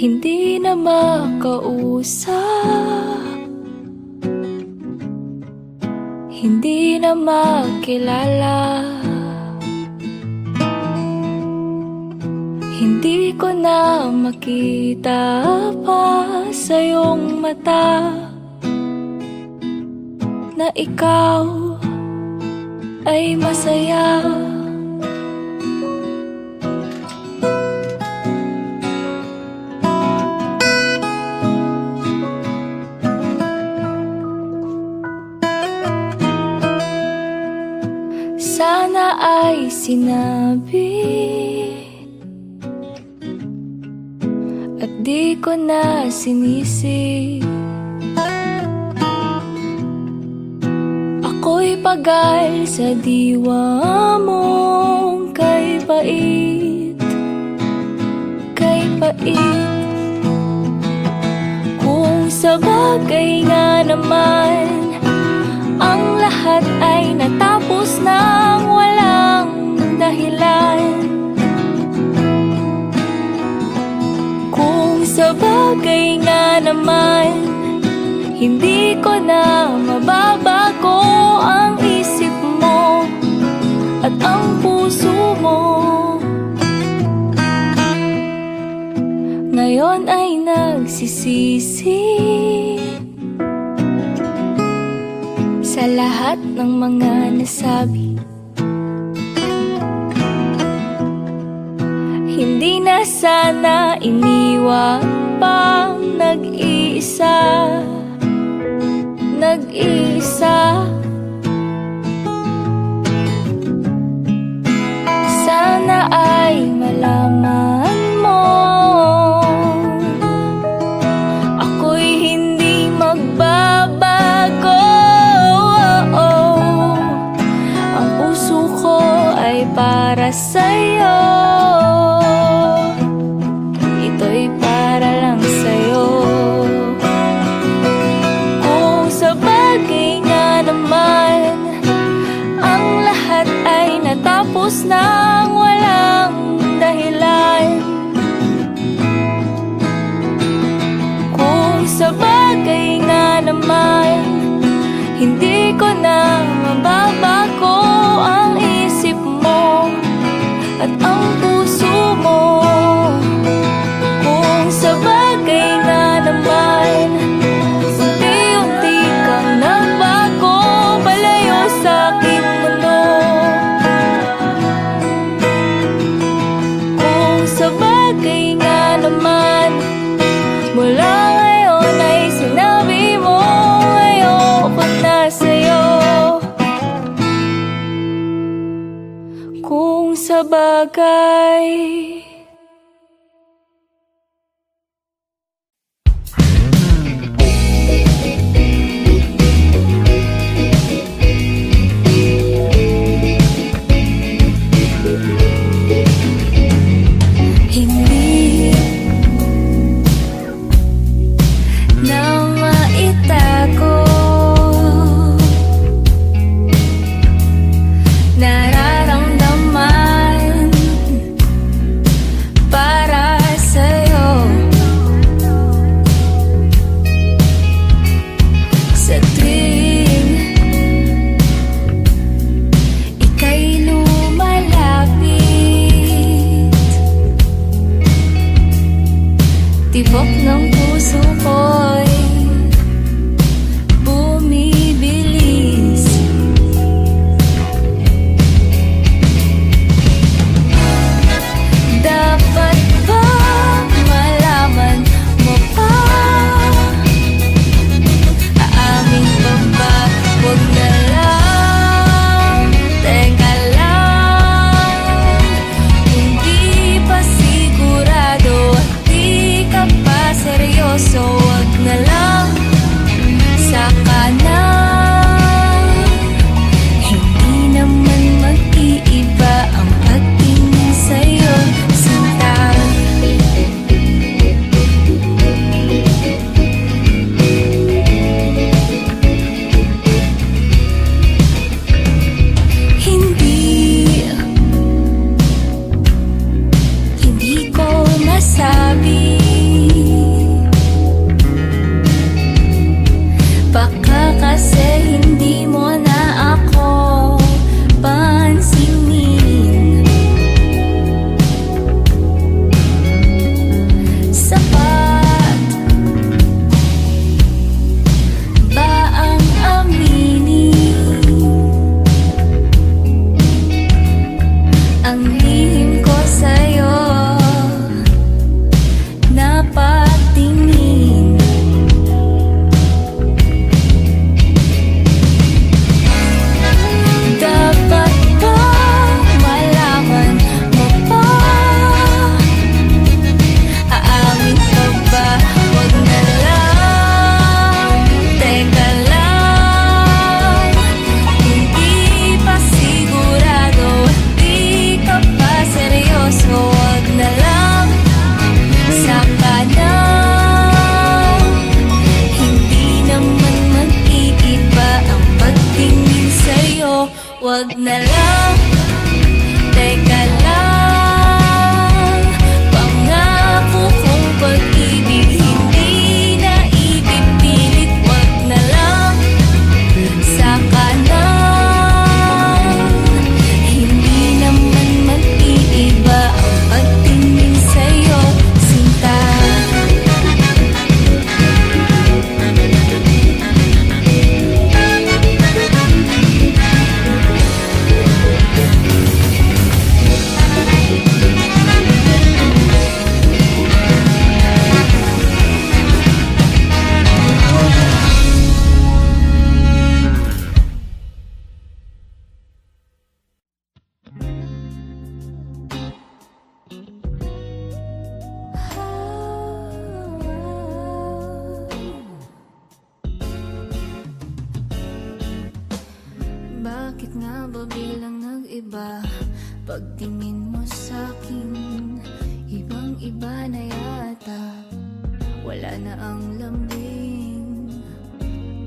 hindi na makausap, hindi na makilala. Hindi ko na makita pa sa iyong mata na ikaw ay masaya. Sana ay sinabi at di ko na sinisi. Ako'y pagal sa diwa mong kay pait, kay pait. Kung sa bagay nga naman ang lahat ay natapos ng walang dahilan. Kung sa bagay nga naman hindi ko na mababago ang isip mo at ang puso mo. Ngayon ay nagsisisi sa lahat ng mga nasabi. Hindi na sana iniwan pang nag-iisa, nag-iisa. Sana ay malaman mo ako'y hindi magbabago. Ang puso ko ay para sa'yo, ito'y para lang sa'yo. Kung sa bagay nga naman ang lahat ay natapos ng walang dahilan. Kung sa bagay nga naman hindi ko na mababago ang isip mo at ang puso mo. Kung sa bagay nga naman unti-unti kang nagbago palayo sa aking mundo. Kung sa bagay nga naman mula ngayon ay sinabi mo ayoko na sa'yo. Kung sa bagay hindi na maitago, nararamdaman para sa'yo. Sa tuwing ika'y lumalapit, tibok ng puso ko'y bumibilis. Dapat ba malaman mo pa? Aamin pa ba? Huwag na lang, teka lang. Hindi pa sigurado at di ka pa seryoso. Huwag na lang, saka na. Hindi naman mag-iiba ang pagtingin sa'yo, sinta. Hindi ko nasabi Bakit nga ba bilang nag-iba? Pagtingin mo sa'kin, ibang-iba na yata. Wala na ang lambing,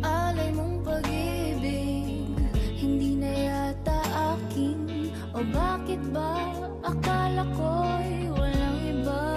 alay mong pag-ibig, hindi na yata akin. O bakit ba akala ko'y walang iba?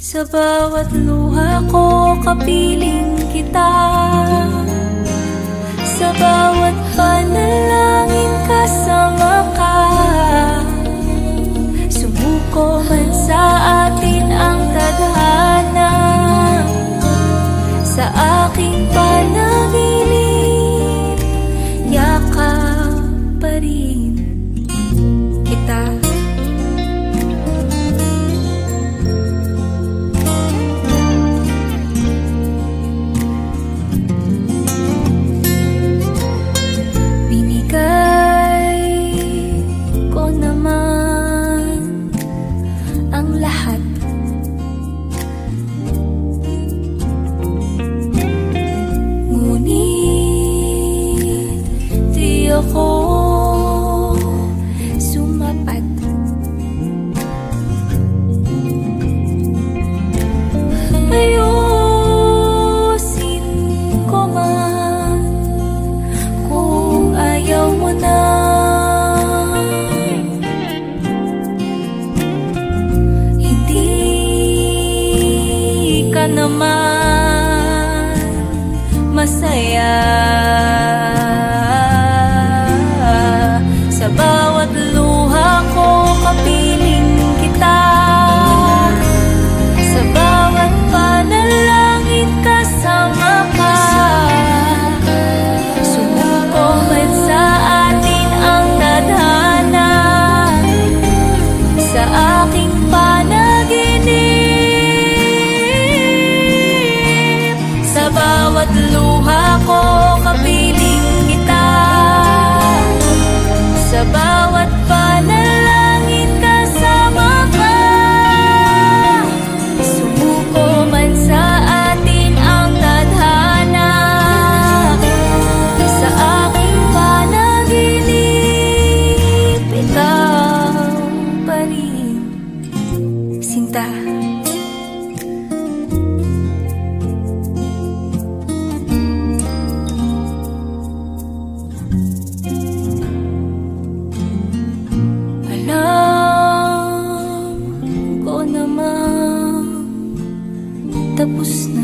Sa bawat luha ko kapiling kita, sa bawat panalangin kasama ka. Sumuko man sa atin ang tadhana, sa aking panaginip yakap pa rin kita. naman masaya. Sa bawat luha ko kapiling kita, sa bawat panalangin kasama ka. Sumuko man sa atin ang tadhana, sa aking panaginip. Sa bawat luha ko kapiling kita, sa bawat panalangin kasama ka. Sumuko man sa atin ang tadhana, sa aking panaginip ikaw pa rin, Sinta. Tapos na.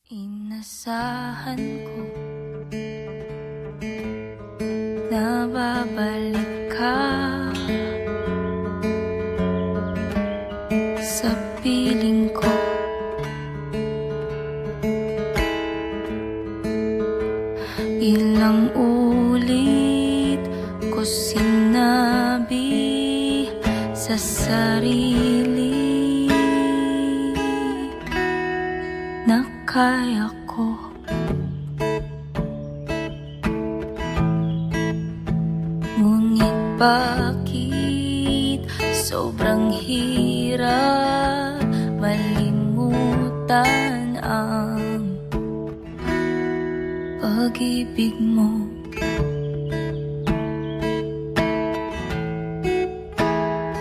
Inasahan ko na babalik ka sa piling ko. Ilang ulit ko sinabi sa sarili na kaya ko. Ngunit bakit sobrang hirap malimutan ang pag-ibig mo.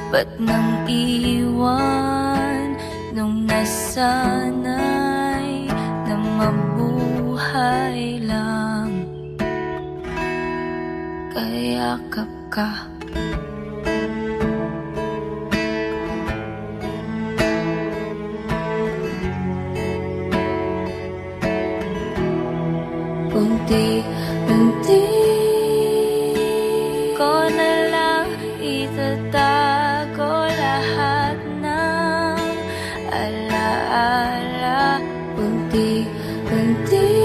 Ba't nang iwan nung nasanay na mabuhay lang, kayakap ka. Unti-unti ko na lang itatago lahat ng alaala. Unti-unti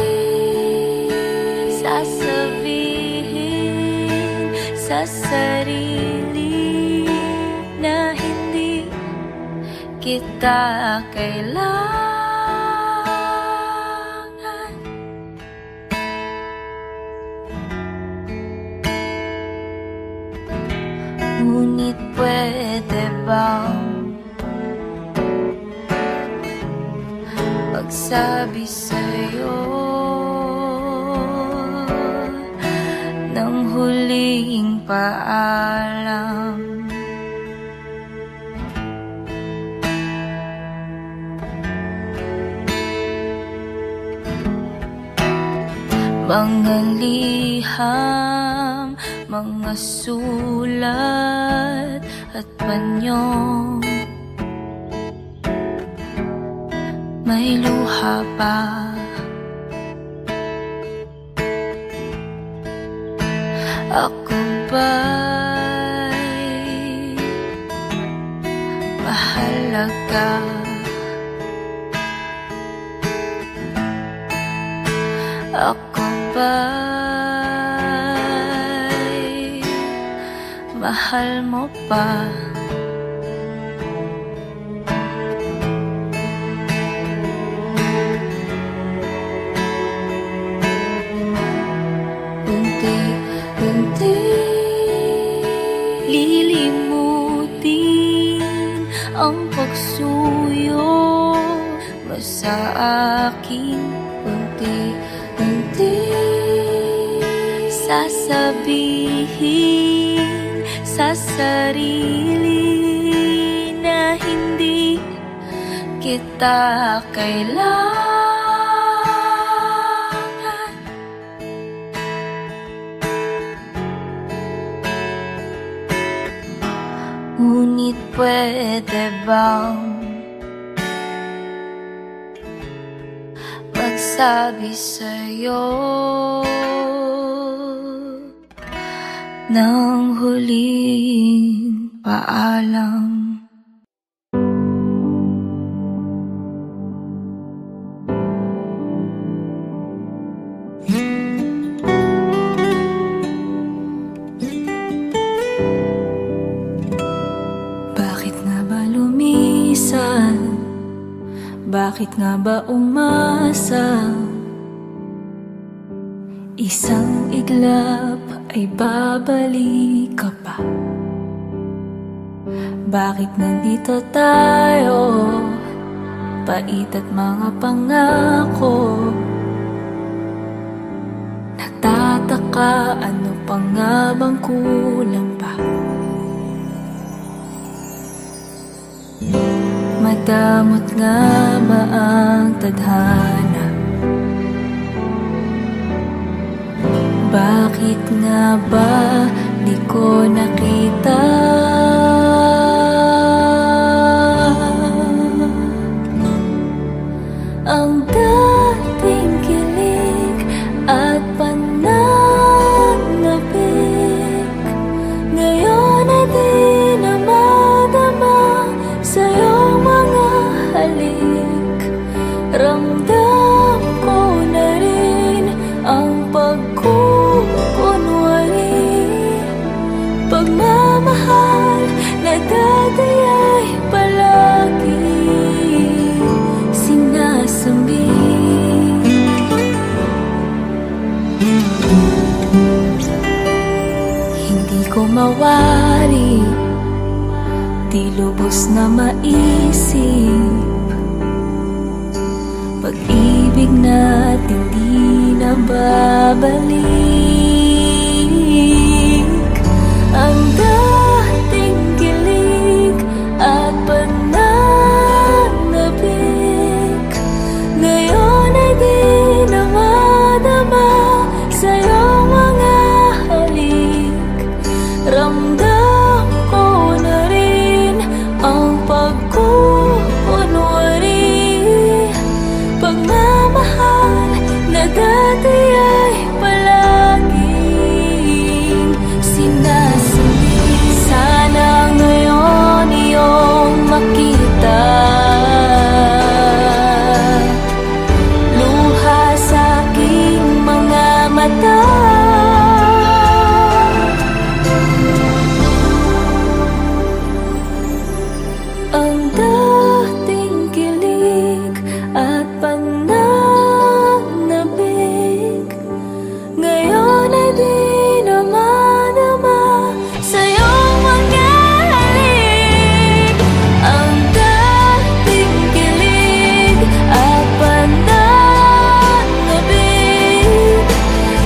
sasabihin sa sarili na hindi kita kailangan. Ngunit pwede bang magsabi sa'yo ng huling paalam? Mga liham, mga sulat at panyo, may luha pa. Ako ba'y mahalaga? Ako ba'y mahal mo pa? Unti-unti lilimutin ang pagsuyo mo sa akin. Unti-unti sasabihin sa sarili na hindi kita kailangan. pwede bang magsabi sa'yo ng huling paalam? Bakit nga ba lumisan? Bakit nga ba umasa? Isang iglap ay babalik ka pa. Bakit nandito tayo? Pait at mga pangako. Nagtataka, ano pa nga bang kulang pa? Madamot nga ba ang tadhana? Bakit nga ba di ko nakita? Ang dating kilig at pananabik, ngayon ay di na madama sa'yong mga halik. Ramdam ko na rin ang pagkukunwari, pagmamahal na dati ay palagi sinasabi. Hindi ko mawari, di lubos na maisip, pag-ibig natin di na babalik. Ang dating kilig at pananabik, ngayon ay di na madama sa'yong mga halik. Ramdam ko na rin ang pagkukunwari, pagmamahal na dati ay palaging sinasabi. Sana ngayon iyong makita luha sa aking mga mata. Ang dating kilig at pananabik, ngayon ay di na madama sa'yong mga halik. Ang dating kilig at pananabik,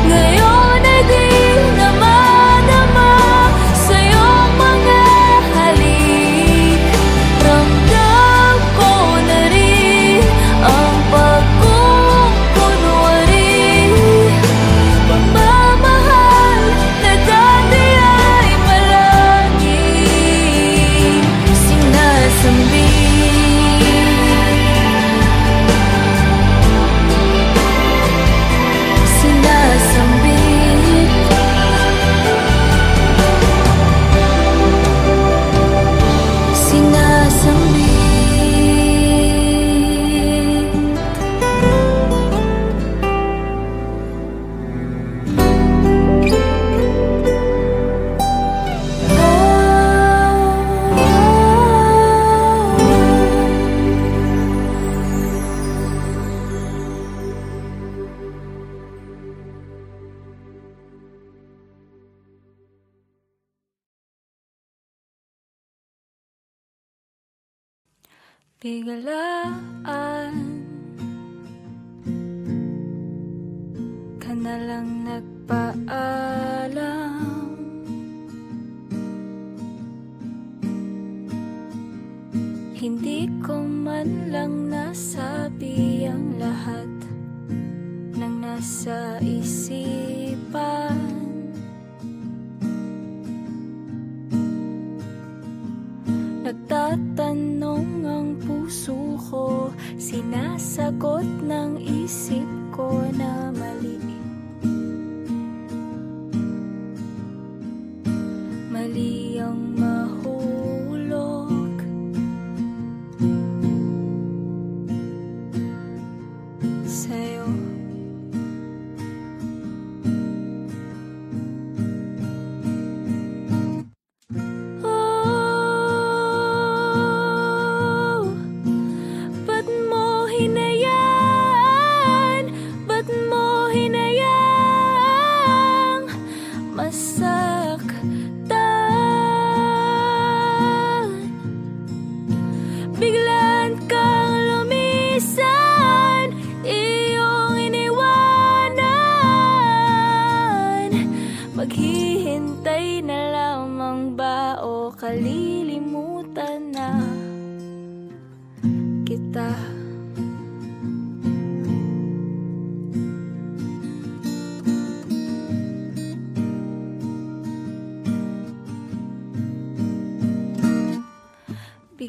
ngayon ay di na madama sa'yong mga halik. Ramdam ko na rin ang pagkukunwari, pagmamahal na dati ay palaging sinasabi. Sinasabi. Sinasabi. Biglaan ka na lang nagpaalam, hindi ko man lang nasabi ang lahat ng nasa isipan. Nagtataka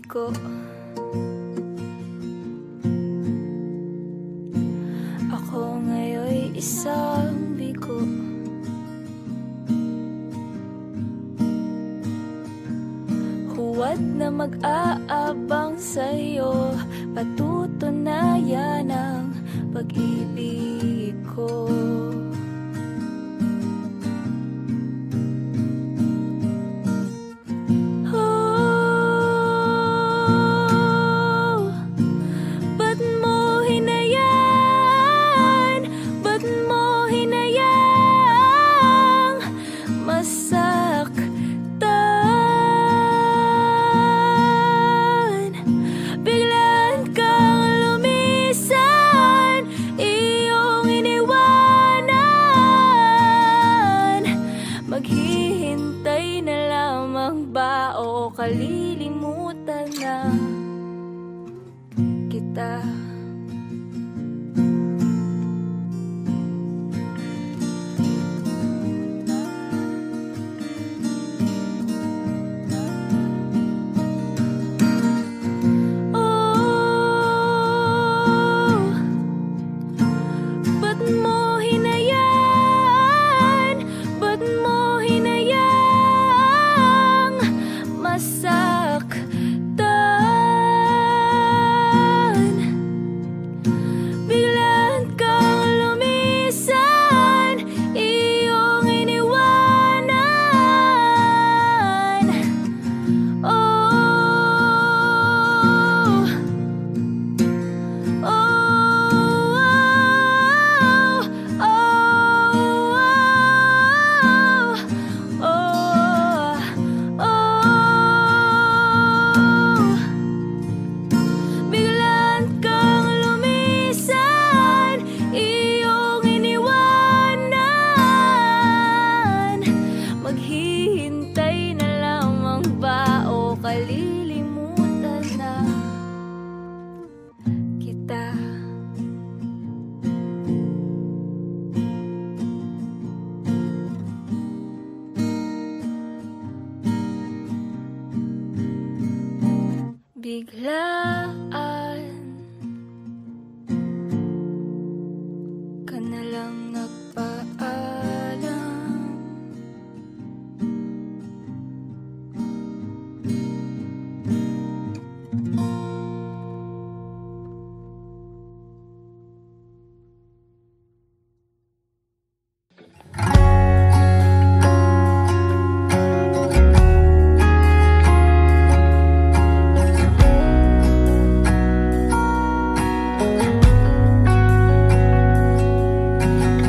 ko. Ako ngayon'y isang bigo. Huwad na mag-aabang sa'yo, patutunayan ang pag-ibig ko. Maghihintay na lamang ba o kalilimutan na kita? Maghihintay na lamang ba o kalilimutan na kita? Biglaan ka na lang nagpaalam.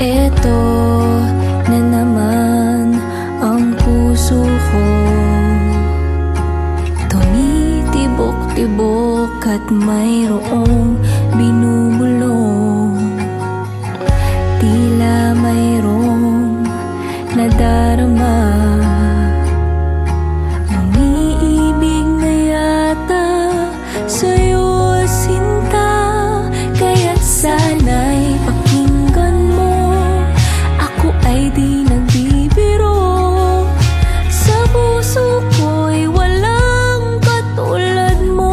Eto na naman ang puso ko, tumitibok-tibok at mayroong binubulong. Tila mayroong nadarama, umiibig na yata sa'yo sinta. Kaya't sana'y pakinggan mo, ako ay di nagbibiro. Sa puso ko'y walang katulad mo.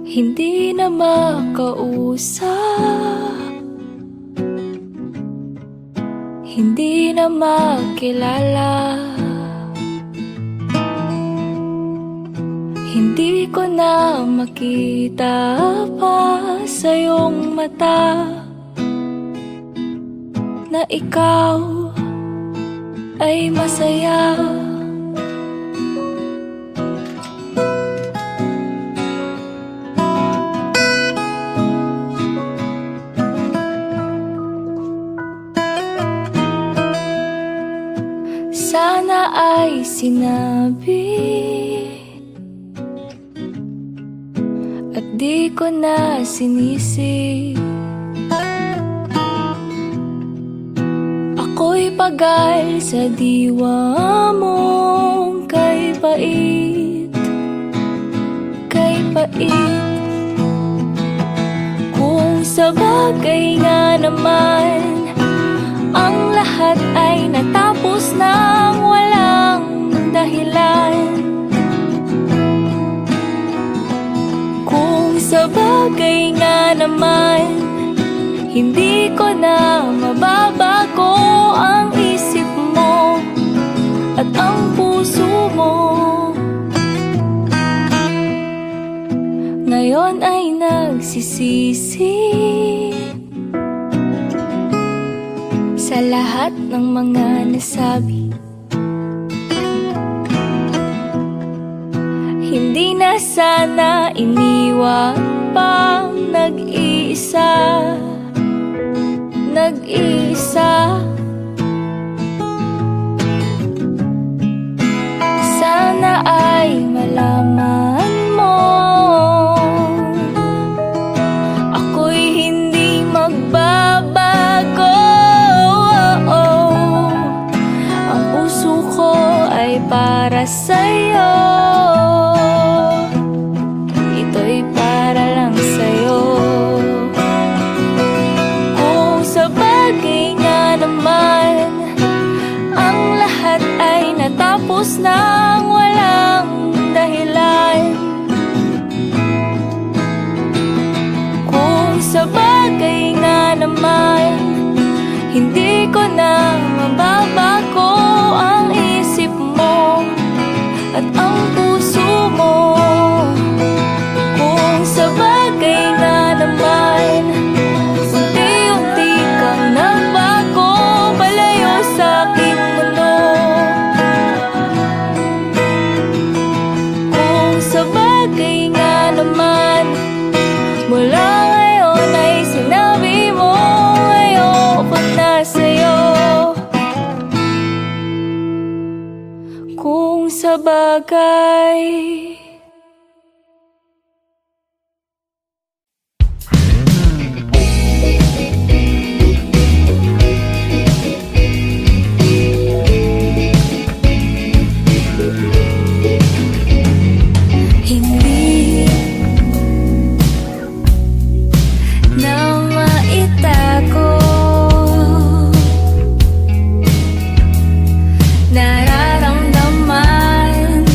hindi na makausap, hindi na makilala. Hindi ko na makita pa sa iyong mata na ikaw ay masaya. Sana ay sinabi at di ko na sinisi. Ako'y pagal sa diwa mong kay pait, kay pait. Kung sa bagay nga naman ang lahat ay natapos nang walang dahilan. Kung sa bagay nga naman hindi ko na mababago ang isip mo at ang puso mo. Ngayon ay nagsisisi sa lahat ng mga nasabi. Hindi na sana iniwan pang nag-iisa, nag-iisa. Sana ay malaman mo ako'y hindi magbabago. Ang puso ko ay para sa'yo, ito'y para lang sa'yo. Kung sa bagay nga naman ang lahat ay natapos nang walang dahilan. Kung sa bagay nga naman hindi ko na mababago ang isip mo at ang puso mo. Kung sa bagay nga naman unti-unti kang nagbago palayo sa aking mundo. Kung sa bagay nga naman mula ngayon ay sinabi mo ayoko na sa'yo. Kung sa bagay hindi na maitago, nararamdaman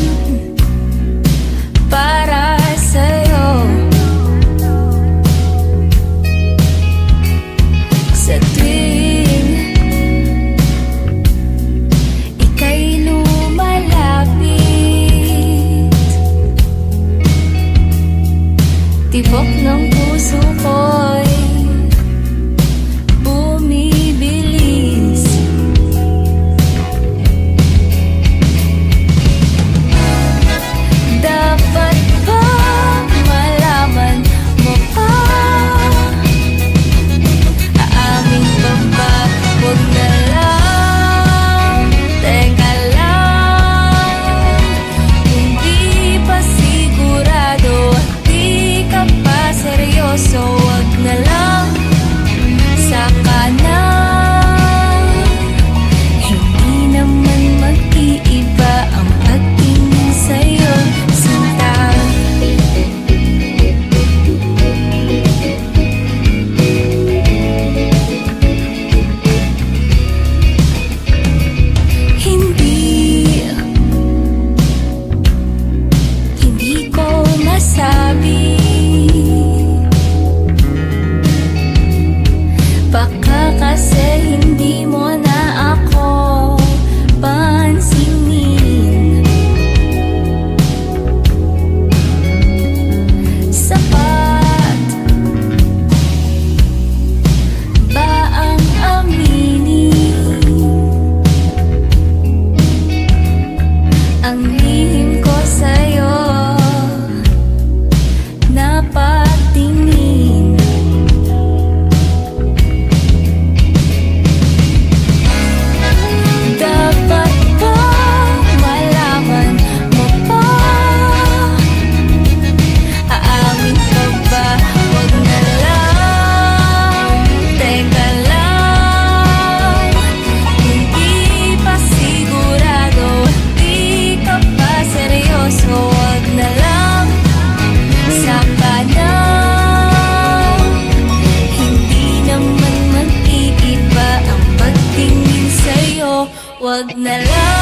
hindi mo na ako pansinin. Sapat ba ang aminin ang lihim ko sa'yo? Napatingin dapat ba malaman mo pa? Aamin ka ba? Huwag na lang, teka lang. Hindi pa sigurado, di ka pa seryoso. Huwag na lang, saka na. Hindi naman mag-iiba ang pagtingin sa'yo. Huwag na lang.